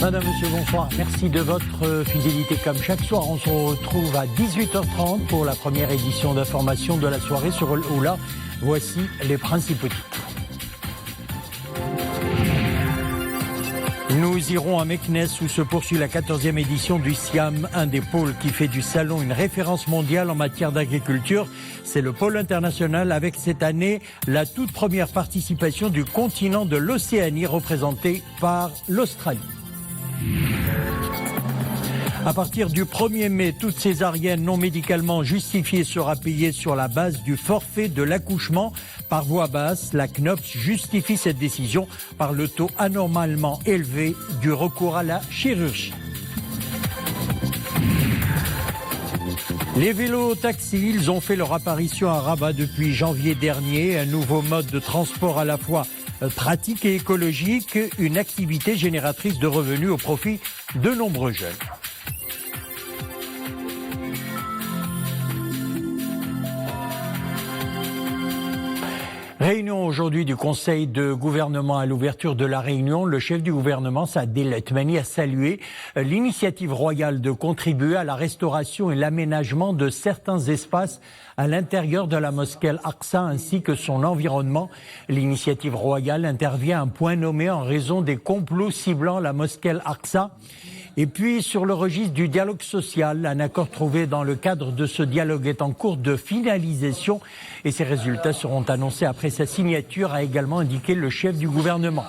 Madame, Monsieur, bonsoir. Merci de votre fidélité comme chaque soir. On se retrouve à 18h30 pour la première édition d'information de la soirée sur Oula. Voici les principaux titres. Nous irons à Meknès où se poursuit la 14e édition du SIAM, un des pôles qui fait du salon une référence mondiale en matière d'agriculture. C'est le pôle international avec cette année la toute première participation du continent de l'Océanie représenté par l'Australie. À partir du 1er mai, toute césarienne non médicalement justifiée sera payée sur la base du forfait de l'accouchement par voie basse. La CNOPS justifie cette décision par le taux anormalement élevé du recours à la chirurgie. Les vélos taxis, ils ont fait leur apparition à Rabat depuis janvier dernier. Un nouveau mode de transport à la fois pratique et écologique, une activité génératrice de revenus au profit de nombreux jeunes. Réunion aujourd'hui du Conseil de gouvernement. À l'ouverture de la réunion, le chef du gouvernement, Saad El-Othmani, a salué l'initiative royale de contribuer à la restauration et l'aménagement de certains espaces à l'intérieur de la mosquée Al-Aqsa ainsi que son environnement. L'initiative royale intervient à un point nommé en raison des complots ciblant la mosquée Al-Aqsa. Et puis, sur le registre du dialogue social, un accord trouvé dans le cadre de ce dialogue est en cours de finalisation et ses résultats seront annoncés après sa signature, a également indiqué le chef du gouvernement.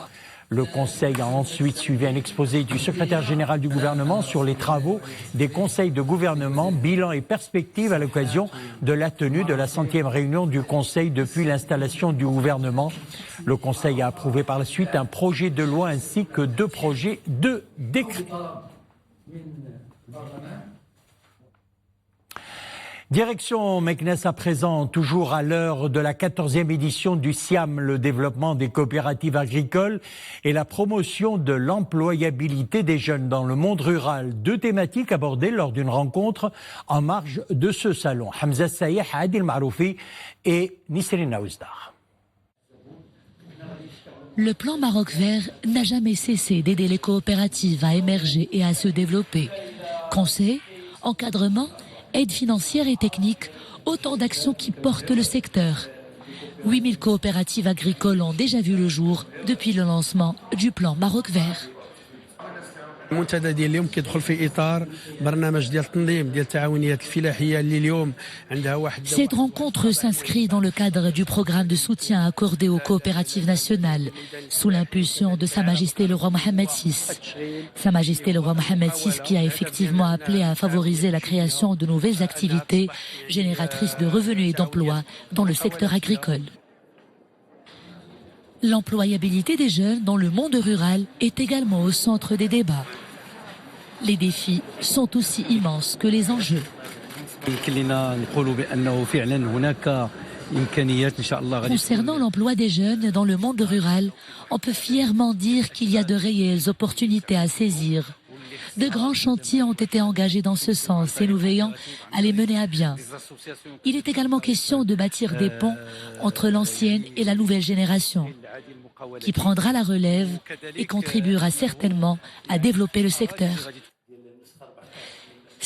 Le Conseil a ensuite suivi un exposé du secrétaire général du gouvernement sur les travaux des conseils de gouvernement, bilan et perspectives à l'occasion de la tenue de la 100e réunion du Conseil depuis l'installation du gouvernement. Le Conseil a approuvé par la suite un projet de loi ainsi que 2 projets de décret. Direction Meknès à présent, toujours à l'heure de la 14e édition du SIAM, le développement des coopératives agricoles et la promotion de l'employabilité des jeunes dans le monde rural. 2 thématiques abordées lors d'une rencontre en marge de ce salon. Hamza Sayeh, Adil Maroufi et Nisrina Ouzdar. Le plan Maroc Vert n'a jamais cessé d'aider les coopératives à émerger et à se développer. Conseil, encadrement, aide financière et technique, autant d'actions qui portent le secteur. 8000 coopératives agricoles ont déjà vu le jour depuis le lancement du plan Maroc Vert. المنتدى ديال اليوم كيدخل في اطار برنامج ديال التنظيم ديال التعاونيات الفلاحيه اللي اليوم عندها واحد. Cette rencontre s'inscrit dans le cadre du programme de soutien accordé aux coopératives nationales sous l'impulsion de Sa Majesté le roi Mohamed VI. Sa Majesté le roi Mohamed VI qui a effectivement appelé à favoriser la création de nouvelles activités génératrices de revenus et d'emplois dans le secteur agricole. L'employabilité des jeunes dans le monde rural est également au centre des débats. Les défis sont aussi immenses que les enjeux. Concernant l'emploi des jeunes dans le monde rural, on peut fièrement dire qu'il y a de réelles opportunités à saisir. De grands chantiers ont été engagés dans ce sens et nous veillons à les mener à bien. Il est également question de bâtir des ponts entre l'ancienne et la nouvelle génération, qui prendra la relève et contribuera certainement à développer le secteur.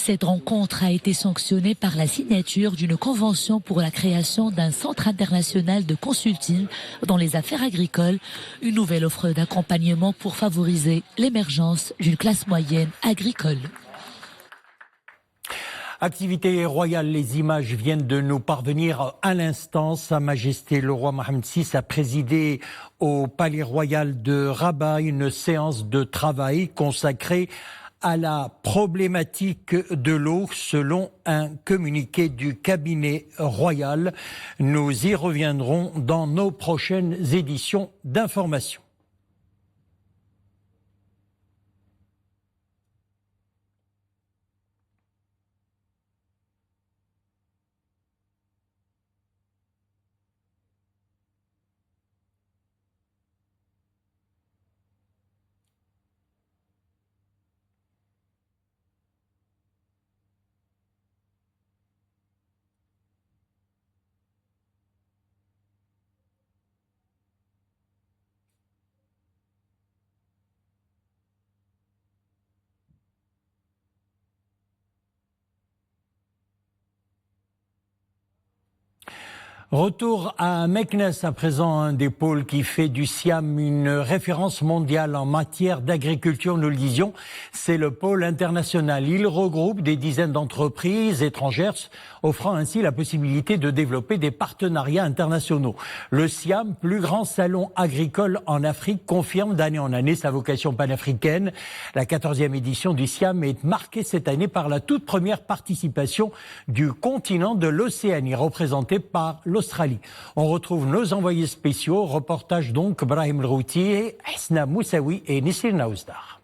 Cette rencontre a été sanctionnée par la signature d'une convention pour la création d'un centre international de consulting dans les affaires agricoles, une nouvelle offre d'accompagnement pour favoriser l'émergence d'une classe moyenne agricole. Activité royale, les images viennent de nous parvenir à l'instant. Sa Majesté le roi Mohamed VI a présidé au Palais Royal de Rabat une séance de travail consacrée à la problématique de l'eau selon un communiqué du cabinet royal. Nous y reviendrons dans nos prochaines éditions d'information. Retour à Meknes à présent, un des pôles qui fait du Siam une référence mondiale en matière d'agriculture, nous le disions, c'est le pôle international. Il regroupe des dizaines d'entreprises étrangères, offrant ainsi la possibilité de développer des partenariats internationaux. Le Siam, plus grand salon agricole en Afrique, confirme d'année en année sa vocation panafricaine. La 14e édition du Siam est marquée cette année par la toute première participation du continent de l'Océanie, représenté par l'Australie. On retrouve nos envoyés spéciaux, reportage donc Brahim Routi, Hasna Moussaoui et Nissir Naouzdar.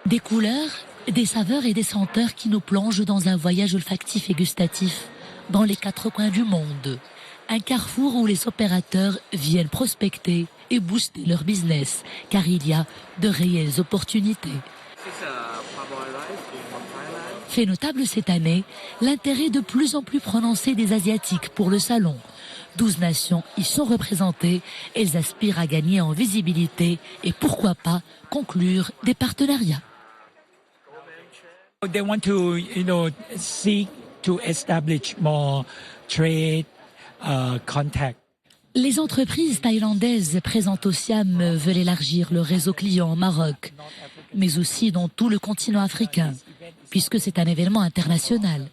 Des couleurs, des saveurs et des senteurs qui nous plongent dans un voyage olfactif et gustatif dans les quatre coins du monde. Un carrefour où les opérateurs viennent prospecter et booster leur business, car il y a de réelles opportunités. Fait notable cette année, l'intérêt de plus en plus prononcé des Asiatiques pour le salon. 12 nations y sont représentées, elles aspirent à gagner en visibilité et pourquoi pas conclure des partenariats. They want to, seek to establish more trade contact. Les entreprises thaïlandaises présentes au Siam veulent élargir le réseau client au Maroc, mais aussi dans tout le continent africain, puisque c'est un événement international.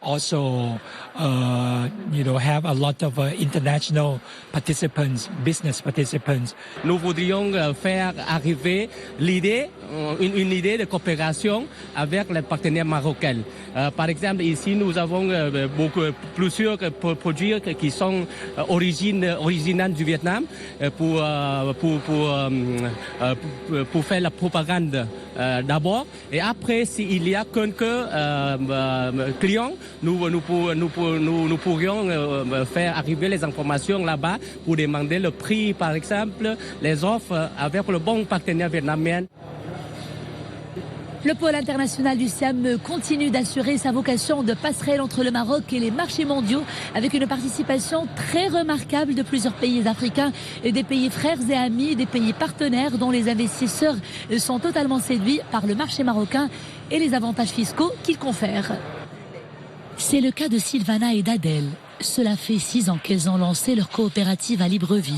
Also, have a lot of international participants, business participants. Nous voudrions faire arriver l'idée, une idée de coopération avec les partenaires marocains. Par exemple, ici, nous avons plusieurs produits qui sont originaux du Vietnam pour faire la propagande d'abord. Et après, s'il y a quelques clients, nous pourrions faire arriver les informations là-bas pour demander le prix, par exemple, les offres avec le bon partenaire vietnamien. Le pôle international du Siam continue d'assurer sa vocation de passerelle entre le Maroc et les marchés mondiaux avec une participation très remarquable de plusieurs pays africains, des pays frères et amis, des pays partenaires dont les investisseurs sont totalement séduits par le marché marocain et les avantages fiscaux qu'il confère. C'est le cas de Sylvana et d'Adèle. Cela fait 6 ans qu'elles ont lancé leur coopérative à Libreville.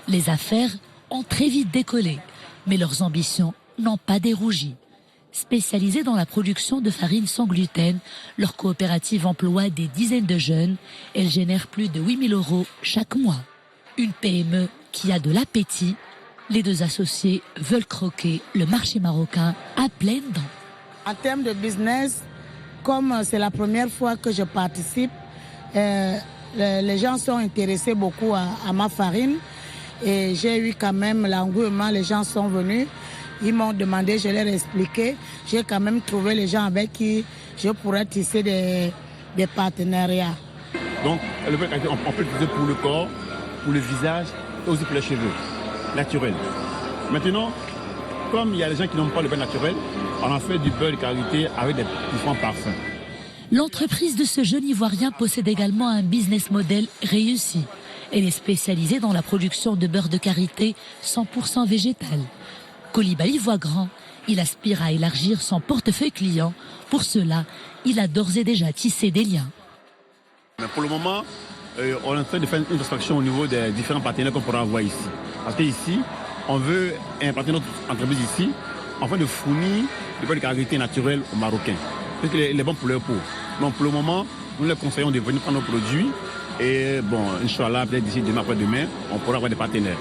Les affaires ont très vite décollé, mais leurs ambitions n'ont pas dérougi. Spécialisées dans la production de farine sans gluten, leur coopérative emploie des dizaines de jeunes. Elle génère plus de 8 000 € chaque mois. Une PME qui a de l'appétit. Les deux associés veulent croquer le marché marocain à pleines dents. En termes de business, comme c'est la première fois que je participe, les gens sont intéressés beaucoup à ma farine et j'ai eu quand même l'engouement, les gens sont venus, ils m'ont demandé, je leur ai expliqué, j'ai quand même trouvé les gens avec qui je pourrais tisser des partenariats. Donc le beurre on peut l'utiliser pour le corps, pour le visage et aussi pour les cheveux, naturel. Maintenant, comme il y a des gens qui n'ont pas le beurre naturel, on en fait du beurre de qualité avec des différents parfums. L'entreprise de ce jeune Ivoirien possède également un business model réussi. Elle est spécialisée dans la production de beurre de karité 100% végétal. Coulibaly voit grand. Il aspire à élargir son portefeuille client. Pour cela, il a d'ores et déjà tissé des liens. Mais pour le moment, on est en train de faire une introspection au niveau des différents partenaires qu'on pourra avoir ici. Parce qu'ici, on veut implanter notre entreprise ici, afin de fournir du beurre de karité naturel aux Marocains. Parce qu'il est bon pour leur peau. Donc pour le moment, nous les conseillons de venir prendre nos produits. Et bon, Inch'Allah, peut-être d'ici demain après-demain, on pourra avoir des partenaires.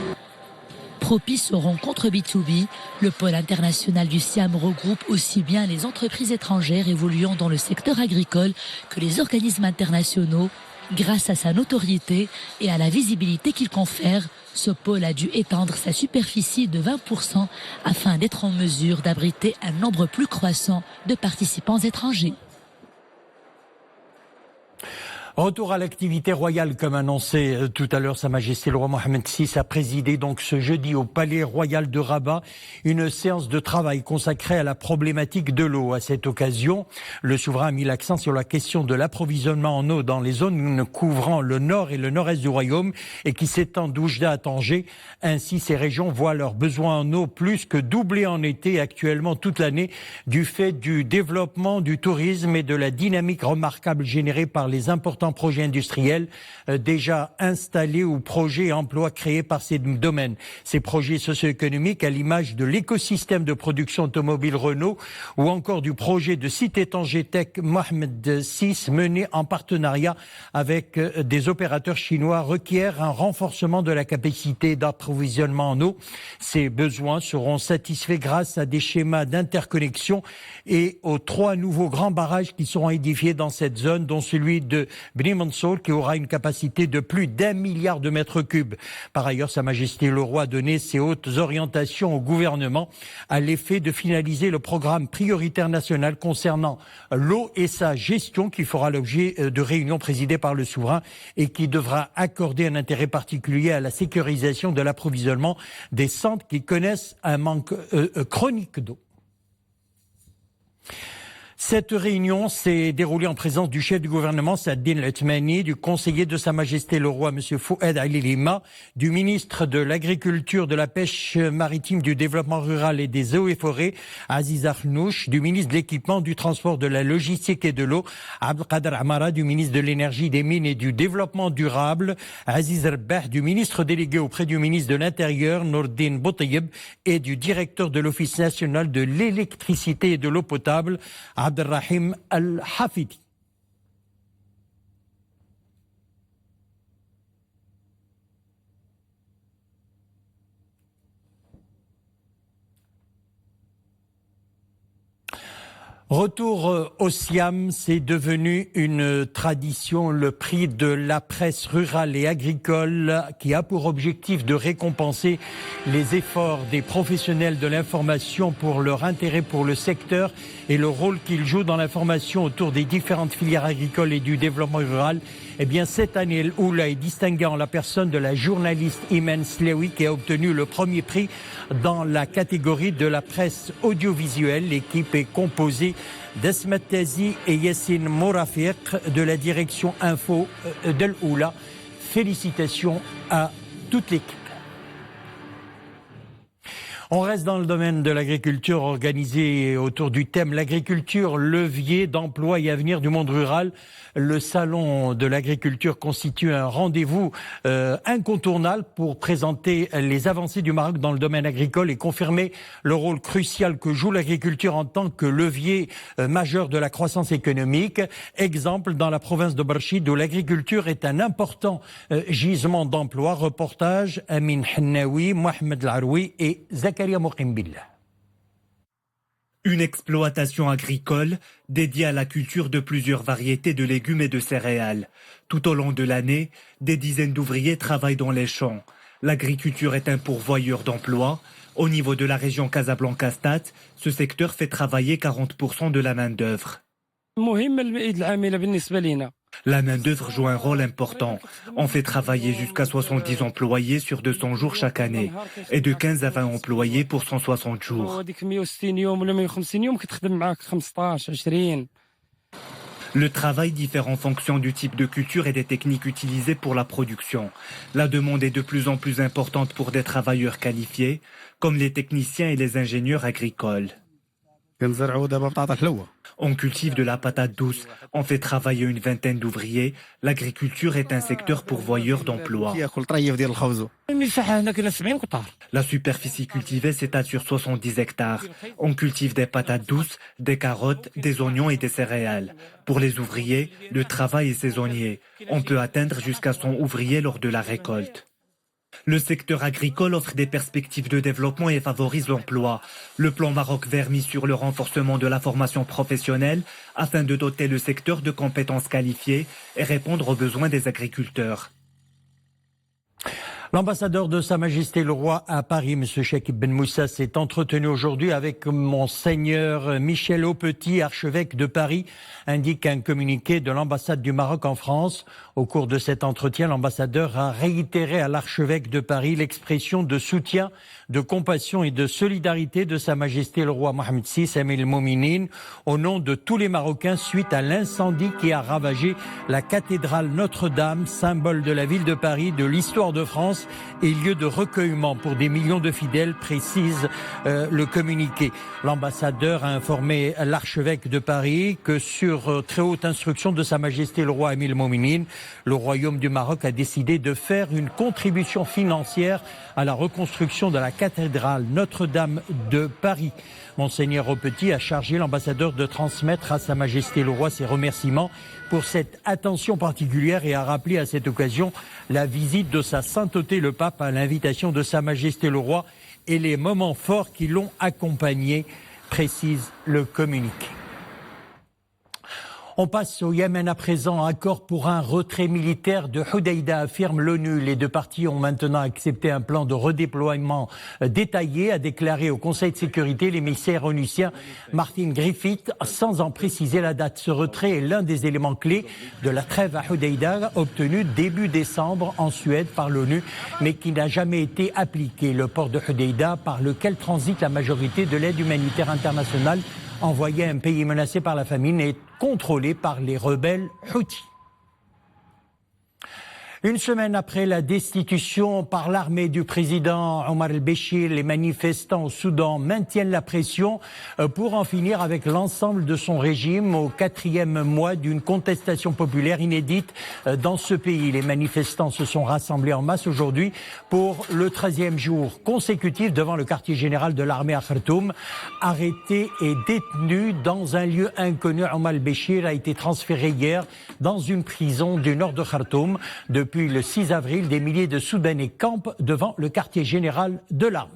Propice aux rencontres B2B, le pôle international du Siam regroupe aussi bien les entreprises étrangères évoluant dans le secteur agricole que les organismes internationaux. Grâce à sa notoriété et à la visibilité qu'il confère, ce pôle a dû étendre sa superficie de 20% afin d'être en mesure d'abriter un nombre plus croissant de participants étrangers. Retour à l'activité royale, comme annoncé tout à l'heure, Sa Majesté le roi Mohammed VI a présidé donc ce jeudi au Palais Royal de Rabat une séance de travail consacrée à la problématique de l'eau. À cette occasion, le souverain a mis l'accent sur la question de l'approvisionnement en eau dans les zones couvrant le nord et le nord-est du royaume et qui s'étendent d'Oujda à Tanger. Ainsi, ces régions voient leurs besoins en eau plus que doubler en été, actuellement toute l'année, du fait du développement du tourisme et de la dynamique remarquable générée par les importants projets industriels déjà installés ou projets et emplois créés par ces domaines. Ces projets socio-économiques, à l'image de l'écosystème de production automobile Renault ou encore du projet de Cité Tanger Tech Mohammed VI mené en partenariat avec des opérateurs chinois, requièrent un renforcement de la capacité d'approvisionnement en eau. Ces besoins seront satisfaits grâce à des schémas d'interconnexion et aux 3 nouveaux grands barrages qui seront édifiés dans cette zone, dont celui de Bni Mansour qui aura une capacité de plus d'1 milliard de mètres cubes. Par ailleurs, Sa Majesté le roi a donné ses hautes orientations au gouvernement à l'effet de finaliser le programme prioritaire national concernant l'eau et sa gestion qui fera l'objet de réunions présidées par le souverain et qui devra accorder un intérêt particulier à la sécurisation de l'approvisionnement des centres qui connaissent un manque chronique d'eau. Cette réunion s'est déroulée en présence du chef du gouvernement, Saadine Al-Othmani, du conseiller de Sa Majesté le roi, M. Fouad Ali Lima, du ministre de l'Agriculture, de la Pêche maritime, du Développement rural et des eaux et forêts, Aziz Akhnouch, du ministre de l'Équipement, du Transport, de la Logistique et de l'eau, Abdelkader Amara, du ministre de l'Énergie, des Mines et du Développement durable, Aziz Rbah, du ministre délégué auprès du ministre de l'Intérieur, Nourdine Boutayeb, et du directeur de l'Office national de l'électricité et de l'eau potable, Abdelrahim Al-Hafidi. Retour au Siam, c'est devenu une tradition, le prix de la presse rurale et agricole qui a pour objectif de récompenser les efforts des professionnels de l'information pour leur intérêt pour le secteur et le rôle qu'ils jouent dans l'information autour des différentes filières agricoles et du développement rural. Eh bien, cette année, El Oula est distingué en la personne de la journaliste Iman Slewi qui a obtenu le premier prix dans la catégorie de la presse audiovisuelle. L'équipe est composée d'Esmet Tazi et Yassine Mourafiq de la direction info d'El Oula. Félicitations à toute l'équipe. On reste dans le domaine de l'agriculture, organisé autour du thème l'agriculture, levier d'emploi et avenir du monde rural. Le salon de l'agriculture constitue un rendez-vous incontournable pour présenter les avancées du Maroc dans le domaine agricole et confirmer le rôle crucial que joue l'agriculture en tant que levier majeur de la croissance économique. Exemple dans la province de Barchid où l'agriculture est un important gisement d'emploi. Reportage Amin Hennaoui, Mohamed Laroui et Zakaria Mouqimbillah. Une exploitation agricole dédiée à la culture de plusieurs variétés de légumes et de céréales. Tout au long de l'année, des dizaines d'ouvriers travaillent dans les champs. L'agriculture est un pourvoyeur d'emplois. Au niveau de la région Casablanca-Stade, ce secteur fait travailler 40% de la main-d'œuvre. La main-d'œuvre joue un rôle important. On fait travailler jusqu'à 70 employés sur 200 jours chaque année et de 15 à 20 employés pour 160 jours. Le travail diffère en fonction du type de culture et des techniques utilisées pour la production. La demande est de plus en plus importante pour des travailleurs qualifiés, comme les techniciens et les ingénieurs agricoles. On cultive de la patate douce, on fait travailler une vingtaine d'ouvriers. L'agriculture est un secteur pourvoyeur d'emplois. La superficie cultivée s'étale sur 70 hectares. On cultive des patates douces, des carottes, des oignons et des céréales. Pour les ouvriers, le travail est saisonnier. On peut atteindre jusqu'à 100 ouvriers lors de la récolte. Le secteur agricole offre des perspectives de développement et favorise l'emploi. Le plan Maroc Vert mise sur le renforcement de la formation professionnelle afin de doter le secteur de compétences qualifiées et répondre aux besoins des agriculteurs. L'ambassadeur de Sa Majesté le Roi à Paris, M. Cheikh Ben Moussa, s'est entretenu aujourd'hui avec Monseigneur Michel Aupetit, archevêque de Paris, indique un communiqué de l'ambassade du Maroc en France. Au cours de cet entretien, l'ambassadeur a réitéré à l'archevêque de Paris l'expression de soutien, de compassion et de solidarité de Sa Majesté le Roi Mohammed VI, Amir el-Mouminin, au nom de tous les Marocains suite à l'incendie qui a ravagé la cathédrale Notre-Dame, symbole de la ville de Paris, de l'histoire de France et lieu de recueillement pour des millions de fidèles, précise le communiqué. L'ambassadeur a informé l'archevêque de Paris que sur très haute instruction de Sa Majesté le Roi Amir el-Mouminin, le Royaume du Maroc a décidé de faire une contribution financière à la reconstruction de la cathédrale Notre-Dame de Paris. Monseigneur Aupetit a chargé l'ambassadeur de transmettre à Sa Majesté le Roi ses remerciements pour cette attention particulière et a rappelé à cette occasion la visite de Sa Sainteté le Pape à l'invitation de Sa Majesté le Roi et les moments forts qui l'ont accompagné, précise le communiqué. On passe au Yémen à présent. Accord pour un retrait militaire de Hodeïda, affirme l'ONU. Les deux parties ont maintenant accepté un plan de redéploiement détaillé, a déclaré au Conseil de sécurité l'émissaire onusien Martin Griffiths, sans en préciser la date. Ce retrait est l'un des éléments clés de la trêve à Hodeïda, obtenue début décembre en Suède par l'ONU, mais qui n'a jamais été appliqué. Le port de Hodeïda, par lequel transite la majorité de l'aide humanitaire internationale envoyée à un pays menacé par la famine, est contrôlé par les rebelles Houthis. Une semaine après la destitution par l'armée du président Omar el-Béchir, les manifestants au Soudan maintiennent la pression pour en finir avec l'ensemble de son régime au 4e mois d'une contestation populaire inédite dans ce pays. Les manifestants se sont rassemblés en masse aujourd'hui pour le 13e jour consécutif devant le quartier général de l'armée à Khartoum. Arrêté et détenu dans un lieu inconnu, Omar el-Béchir a été transféré hier dans une prison du nord de Khartoum. Depuis le 6 avril, des milliers de Soudanais campent devant le quartier général de l'armée.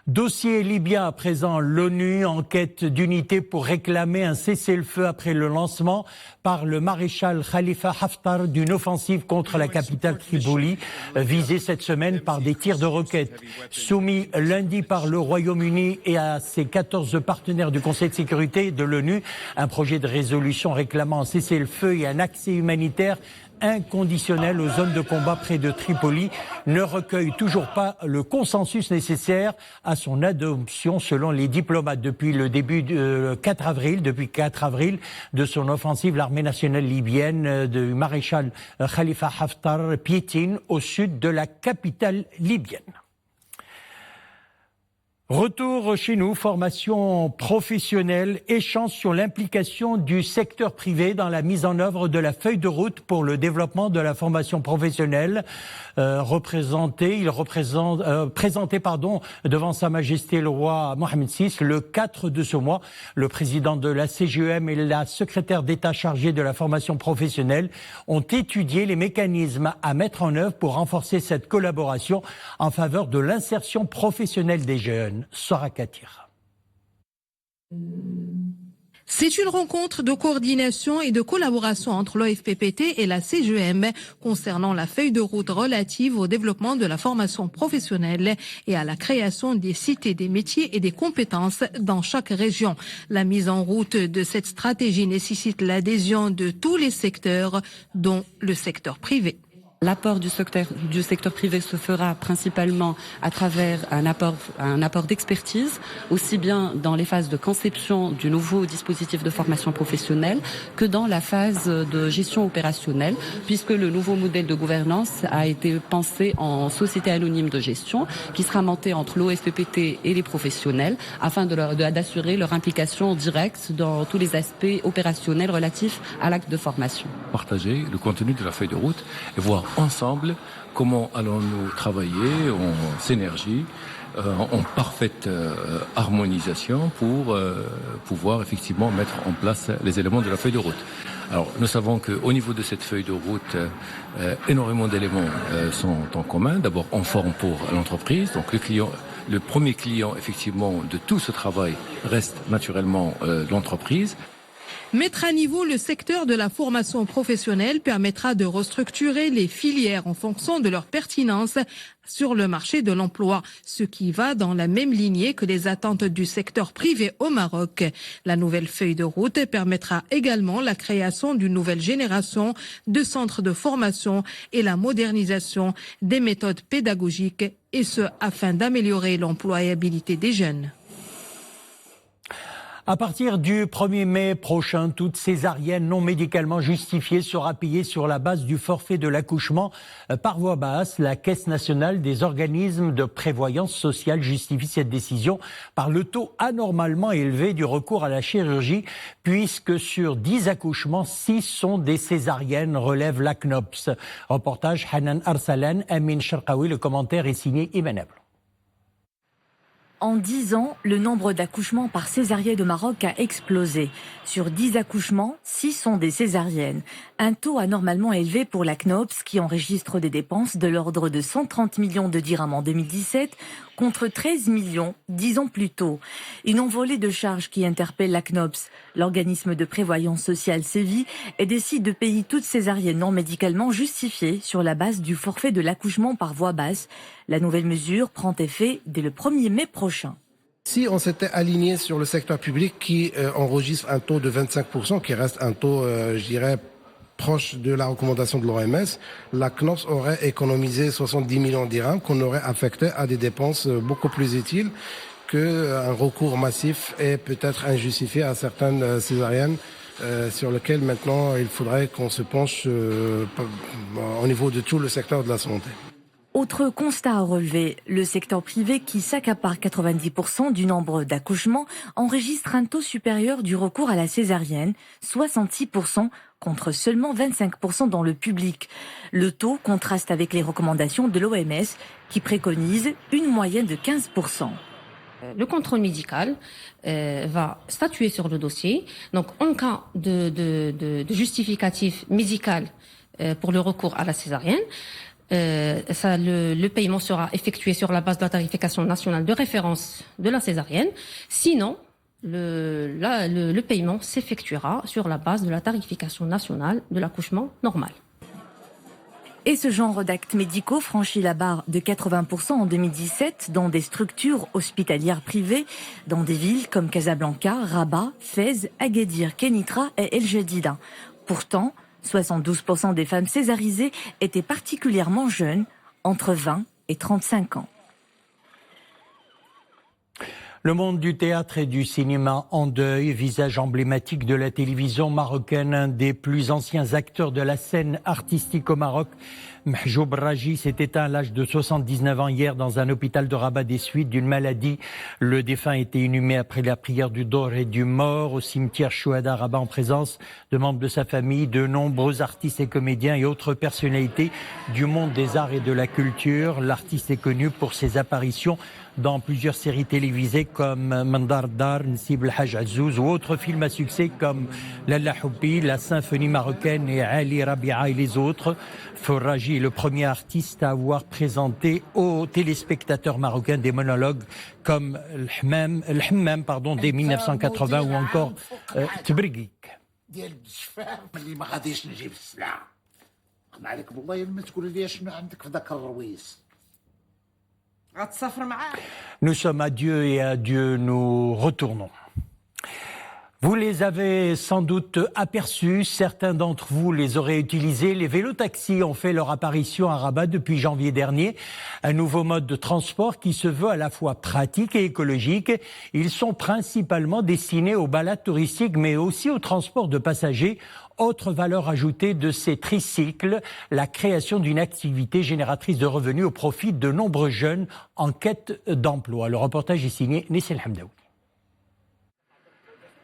Dossier libyen à présent, l'ONU en quête d'unité pour réclamer un cessez-le-feu après le lancement par le maréchal Khalifa Haftar d'une offensive contre la capitale Tripoli, visée cette semaine par des tirs de roquettes. Soumis lundi par le Royaume-Uni et à ses 14 partenaires du Conseil de sécurité de l'ONU, un projet de résolution réclamant un cessez-le-feu et un accès humanitaire inconditionnel aux zones de combat près de Tripoli ne recueille toujours pas le consensus nécessaire à son adoption selon les diplomates. Depuis le début du 4 avril de son offensive, l'armée nationale libyenne du maréchal Khalifa Haftar piétine au sud de la capitale libyenne. Retour chez nous, formation professionnelle, échange sur l'implication du secteur privé dans la mise en œuvre de la feuille de route pour le développement de la formation professionnelle, présenté devant Sa Majesté le Roi Mohammed VI le 4 de ce mois. Le président de la CGEM et la secrétaire d'État chargée de la formation professionnelle ont étudié les mécanismes à mettre en œuvre pour renforcer cette collaboration en faveur de l'insertion professionnelle des jeunes. Sarah Katir. C'est une rencontre de coordination et de collaboration entre l'OFPPT et la CGEM concernant la feuille de route relative au développement de la formation professionnelle et à la création des cités des métiers et des compétences dans chaque région. La mise en route de cette stratégie nécessite l'adhésion de tous les secteurs, dont le secteur privé. L'apport du secteur privé se fera principalement à travers un apport d'expertise, aussi bien dans les phases de conception du nouveau dispositif de formation professionnelle que dans la phase de gestion opérationnelle, puisque le nouveau modèle de gouvernance a été pensé en société anonyme de gestion qui sera montée entre l'OFPPT et les professionnels afin d'assurer leur implication directe dans tous les aspects opérationnels relatifs à l'acte de formation. Partager le contenu de la feuille de route et voir ensemble comment allons-nous travailler en synergie, en parfaite harmonisation pour pouvoir effectivement mettre en place les éléments de la feuille de route. Alors nous savons qu'au niveau de cette feuille de route, énormément d'éléments sont en commun. D'abord on forme pour l'entreprise, donc le premier client effectivement de tout ce travail reste naturellement l'entreprise. Mettre à niveau le secteur de la formation professionnelle permettra de restructurer les filières en fonction de leur pertinence sur le marché de l'emploi, ce qui va dans la même lignée que les attentes du secteur privé au Maroc. La nouvelle feuille de route permettra également la création d'une nouvelle génération de centres de formation et la modernisation des méthodes pédagogiques, et ce afin d'améliorer l'employabilité des jeunes. À partir du 1er mai prochain, toute césarienne non médicalement justifiée sera payée sur la base du forfait de l'accouchement par voie basse. La Caisse nationale des organismes de prévoyance sociale justifie cette décision par le taux anormalement élevé du recours à la chirurgie, puisque sur 10 accouchements, 6 sont des césariennes, relève la CNOPS. Reportage Hanan Arsalan, Amin Sharqawi, le commentaire est signé Imanable. En 10 ans, le nombre d'accouchements par césarienne au Maroc a explosé. Sur 10 accouchements, 6 sont des césariennes. Un taux anormalement élevé pour la CNOPS qui enregistre des dépenses de l'ordre de 130 millions de dirhams en 2017 contre 13 millions 10 ans plus tôt. Une envolée de charges qui interpelle la CNOPS. L'organisme de prévoyance sociale sévit et décide de payer toutes césariennes non médicalement justifiées sur la base du forfait de l'accouchement par voie basse. La nouvelle mesure prend effet dès le 1er mai prochain. Si on s'était aligné sur le secteur public qui enregistre un taux de 25%, qui reste un taux, je dirais, proche de la recommandation de l'OMS, la CNOPS aurait économisé 70 millions de dirhams qu'on aurait affectés à des dépenses beaucoup plus utiles qu'un recours massif et peut-être injustifié à certaines césariennes sur lesquelles maintenant il faudrait qu'on se penche au niveau de tout le secteur de la santé. Autre constat à relever, le secteur privé qui s'accapare 90% du nombre d'accouchements enregistre un taux supérieur du recours à la césarienne, 66% contre seulement 25% dans le public. Le taux contraste avec les recommandations de l'OMS qui préconise une moyenne de 15%. Le contrôle médical va statuer sur le dossier. Donc, en cas de justificatif médical pour le recours à la césarienne, le paiement sera effectué sur la base de la tarification nationale de référence de la césarienne. Sinon, le paiement s'effectuera sur la base de la tarification nationale de l'accouchement normal. Et ce genre d'actes médicaux franchit la barre de 80% en 2017 dans des structures hospitalières privées, dans des villes comme Casablanca, Rabat, Fès, Agadir, Kenitra et El Jadida. Pourtant, 72% des femmes césarisées étaient particulièrement jeunes, entre 20 et 35 ans. Le monde du théâtre et du cinéma en deuil, visage emblématique de la télévision marocaine, un des plus anciens acteurs de la scène artistique au Maroc, Mahjoub Raji, s'est éteint à l'âge de 79 ans hier dans un hôpital de Rabat des suites d'une maladie. Le défunt a été inhumé après la prière du Dor et du Mort au cimetière Chouhada Rabat en présence de membres de sa famille, de nombreux artistes et comédiens et autres personnalités du monde des arts et de la culture. L'artiste est connu pour ses apparitions dans plusieurs séries télévisées comme Mandar Dar, Nsib El Haj Azouz ou autres films à succès comme Lalla Houpi, La Symphonie marocaine et Ali Rabia et les autres. Raji est le premier artiste à avoir présenté aux téléspectateurs marocains des monologues comme El Hammam dès 1980 ou encore Tbrigik. Nous sommes à Dieu et à Dieu nous retournons. Vous les avez sans doute aperçus, certains d'entre vous les auraient utilisés. Les vélotaxis ont fait leur apparition à Rabat depuis janvier dernier. Un nouveau mode de transport qui se veut à la fois pratique et écologique. Ils sont principalement destinés aux balades touristiques mais aussi au transport de passagers. Autre valeur ajoutée de ces tricycles, la création d'une activité génératrice de revenus au profit de nombreux jeunes en quête d'emploi. Le reportage est signé Nissel Hamdaoui.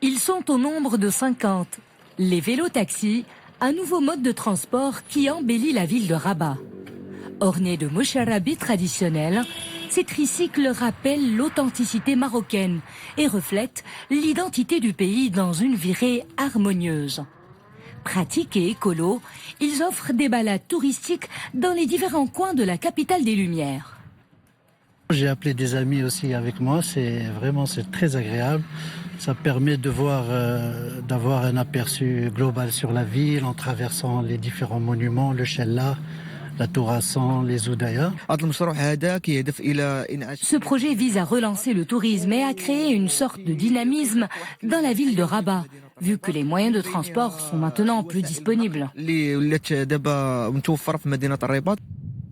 Ils sont au nombre de 50. Les vélotaxis, un nouveau mode de transport qui embellit la ville de Rabat. Ornés de moucharabi traditionnels, ces tricycles rappellent l'authenticité marocaine et reflètent l'identité du pays dans une virée harmonieuse. Pratiques et écolos, ils offrent des balades touristiques dans les différents coins de la capitale des Lumières. J'ai appelé des amis aussi avec moi, c'est très agréable. Ça permet de d'avoir un aperçu global sur la ville en traversant les différents monuments, le Chella, la Tour Hassan, les Oudaya. Ce projet vise à relancer le tourisme et à créer une sorte de dynamisme dans la ville de Rabat, vu que les moyens de transport sont maintenant plus disponibles.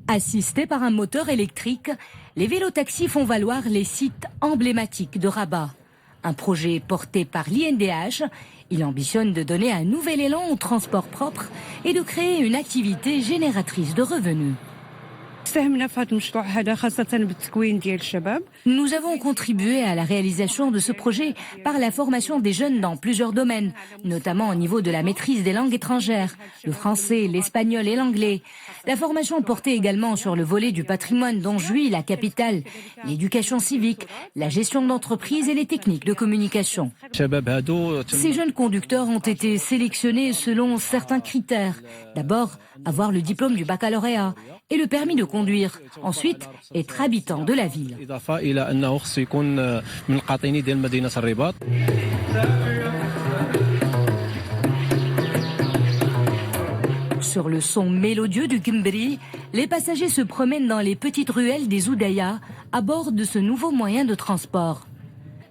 Assistés par un moteur électrique, les vélotaxis font valoir les sites emblématiques de Rabat. Un projet porté par l'INDH, il ambitionne de donner un nouvel élan au transport propre et de créer une activité génératrice de revenus. Nous avons contribué à la réalisation de ce projet par la formation des jeunes dans plusieurs domaines, notamment au niveau de la maîtrise des langues étrangères, le français, l'espagnol et l'anglais. La formation portait également sur le volet du patrimoine dont jouit la capitale, l'éducation civique, la gestion d'entreprise et les techniques de communication. Ces jeunes conducteurs ont été sélectionnés selon certains critères. D'abord, avoir le diplôme du baccalauréat et le permis de conduire. Ensuite, être habitant de la ville. Sur le son mélodieux du Kimbri, les passagers se promènent dans les petites ruelles des Oudaya à bord de ce nouveau moyen de transport.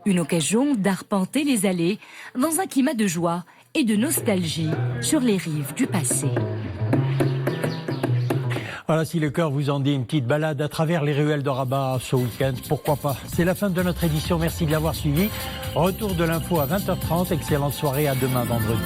Une occasion d'arpenter les allées dans un climat de joie et de nostalgie sur les rives du passé. Voilà, si le cœur vous en dit, une petite balade à travers les ruelles de Rabat ce week-end, pourquoi pas. C'est la fin de notre édition, merci de l'avoir suivi. Retour de l'info à 20h30, excellente soirée, à demain vendredi.